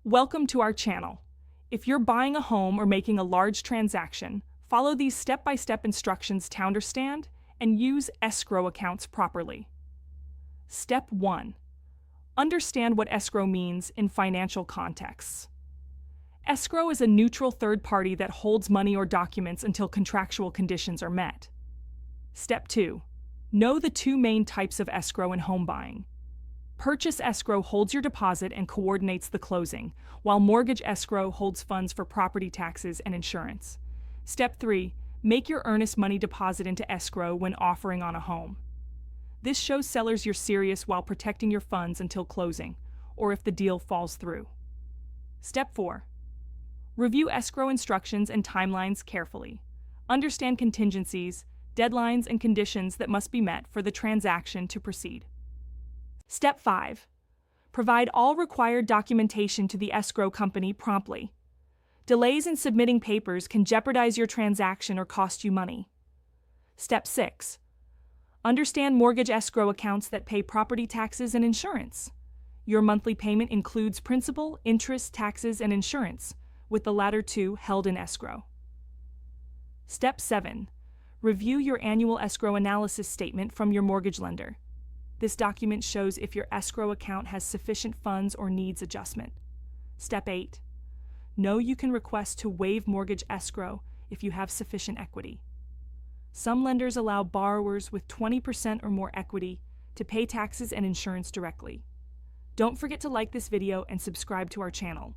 Welcome to our channel. If you're buying a home or making a large transaction, follow these step-by-step instructions to understand and use escrow accounts properly. Step 1. Understand what escrow means in financial contexts. Escrow is a neutral third party that holds money or documents until contractual conditions are met. Step 2. Know the two main types of escrow in home buying. Purchase escrow holds your deposit and coordinates the closing, while mortgage escrow holds funds for property taxes and insurance. Step 3. Make your earnest money deposit into escrow when offering on a home. This shows sellers you're serious while protecting your funds until closing, or if the deal falls through. Step 4. Review escrow instructions and timelines carefully. Understand contingencies, deadlines, and conditions that must be met for the transaction to proceed. Step 5. Provide all required documentation to the escrow company promptly. Delays in submitting papers can jeopardize your transaction or cost you money. Step 6. Understand mortgage escrow accounts that pay property taxes and insurance. Your monthly payment includes principal, interest, taxes, and insurance, with the latter two held in escrow. Step 7. Review your annual escrow analysis statement from your mortgage lender. This document shows if your escrow account has sufficient funds or needs adjustment. Step 8. Know you can request to waive mortgage escrow if you have sufficient equity. Some lenders allow borrowers with 20% or more equity to pay taxes and insurance directly. Don't forget to like this video and subscribe to our channel.